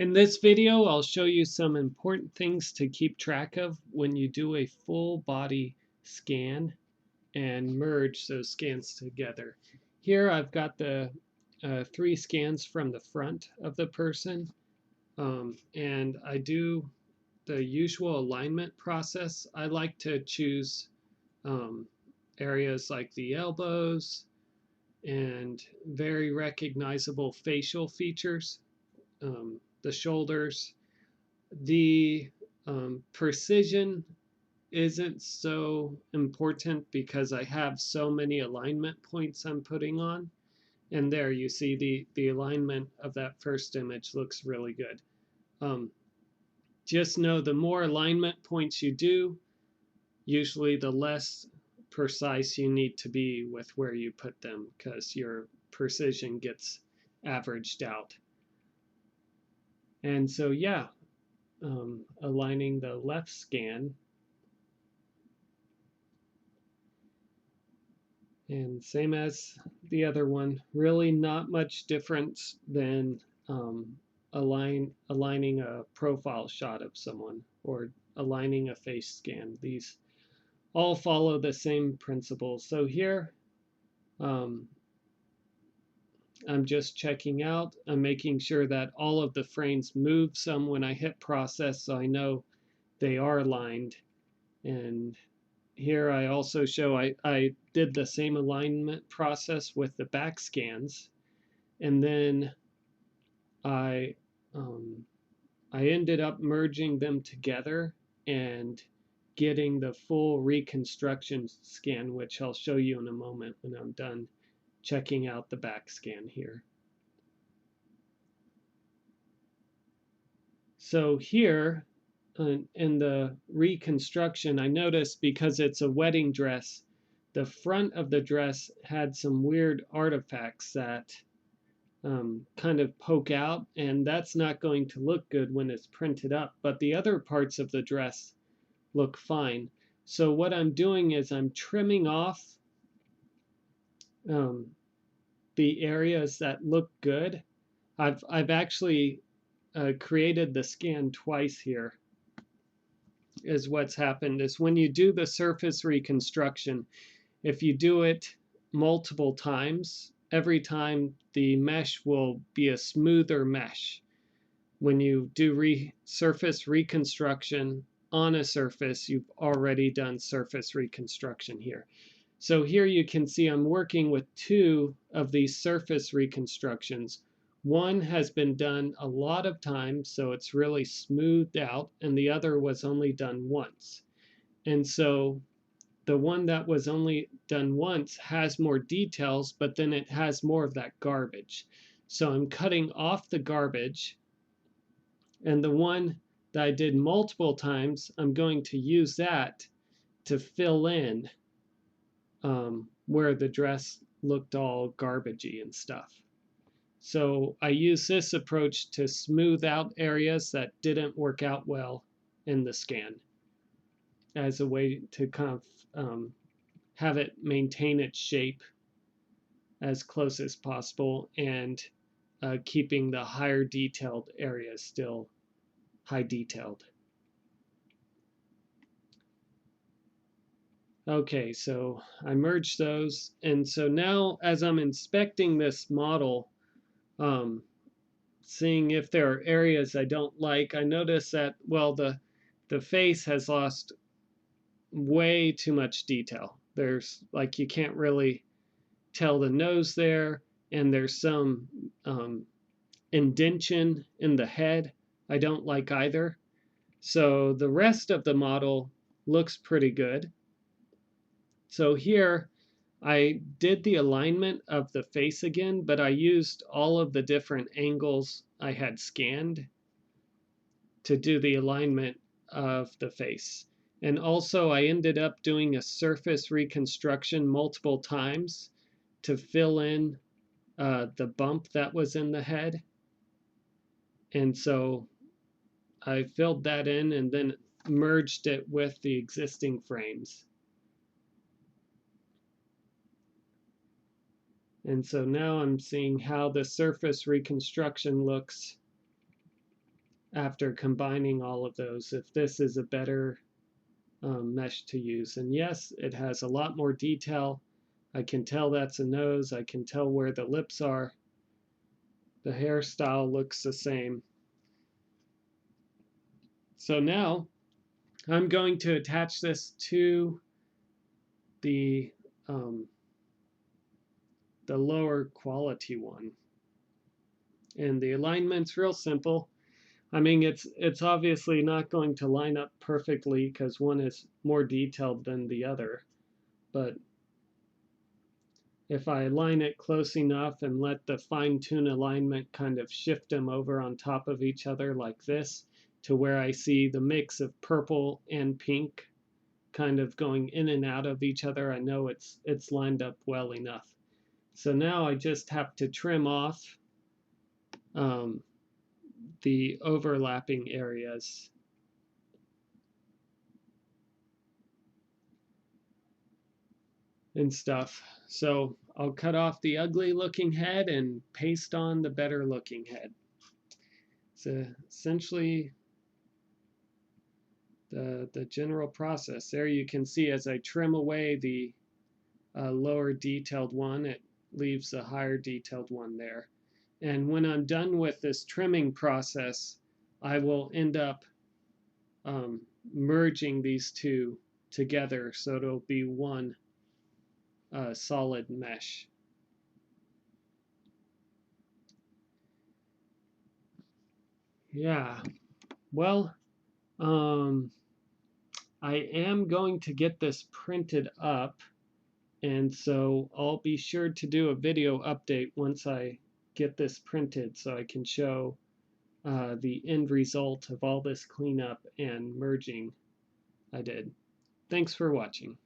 In this video, I'll show you some important things to keep track of when you do a full body scan and merge those scans together. Here I've got the 3 scans from the front of the person, and I do the usual alignment process. I like to choose areas like the elbows and very recognizable facial features, the shoulders. The precision isn't so important because I have so many alignment points I'm putting on. And there you see the alignment of that first image looks really good. Just know the more alignment points you do, usually the less precise you need to be with where you put them because your precision gets averaged out. And so yeah, aligning the left scan. And same as the other one, really not much difference than aligning a profile shot of someone or aligning a face scan. These all follow the same principles. So here, I'm just checking out. I'm making sure that all of the frames move some when I hit process so I know they are aligned. And here I also show I did the same alignment process with the back scans, and then I ended up merging them together and getting the full reconstruction scan, which I'll show you in a moment when I'm done checking out the back scan here. So here in the reconstruction, I noticed because it's a wedding dress, the front of the dress had some weird artifacts that kind of poke out, and that's not going to look good when it's printed up. But the other parts of the dress look fine. So what I'm doing is I'm trimming off the areas that look good. I've actually created the scan twice here. Is what's happened is when you do the surface reconstruction, if you do it multiple times, every time the mesh will be a smoother mesh. When you do surface reconstruction on a surface, you've already done surface reconstruction here. So here you can see I'm working with 2 of these surface reconstructions. One has been done a lot of times, so it's really smoothed out, and the other was only done once. And so the one that was only done once has more details, but then it has more of that garbage. So I'm cutting off the garbage, and the one that I did multiple times, I'm going to use that to fill in where the dress looked all garbagey and stuff. So I use this approach to smooth out areas that didn't work out well in the scan as a way to kind of have it maintain its shape as close as possible and keeping the higher detailed areas still high detailed. Okay, so I merged those, and so now as I'm inspecting this model, seeing if there are areas I don't like, I notice that, well, the face has lost way too much detail. There's like you can't really tell the nose there, and there's some indentation in the head I don't like either. So the rest of the model looks pretty good. So here I did the alignment of the face again, but I used all of the different angles I had scanned to do the alignment of the face. And also I ended up doing a surface reconstruction multiple times to fill in the bump that was in the head. And so I filled that in and then merged it with the existing frames. And so now I'm seeing how the surface reconstruction looks after combining all of those if this is a better mesh to use. And yes, it has a lot more detail. I can tell that's a nose. I can tell where the lips are. The hairstyle looks the same. So now I'm going to attach this to the um, lower quality one. And the alignment's real simple. I mean, it's obviously not going to line up perfectly because one is more detailed than the other. But if I align it close enough and let the fine-tune alignment kind of shift them over on top of each other like this, to where I see the mix of purple and pink kind of going in and out of each other, I know it's lined up well enough. So now I just have to trim off um, the overlapping areas. And stuff. So I'll cut off the ugly looking head and paste on the better looking head. So essentially the general process. There you can see as I trim away the lower detailed one, it leaves a higher detailed one there. And when I'm done with this trimming process, I will end up merging these two together so it'll be one solid mesh. Yeah, well, I am going to get this printed up, and so I'll be sure to do a video update once I get this printed so I can show the end result of all this cleanup and merging I did. Thanks for watching.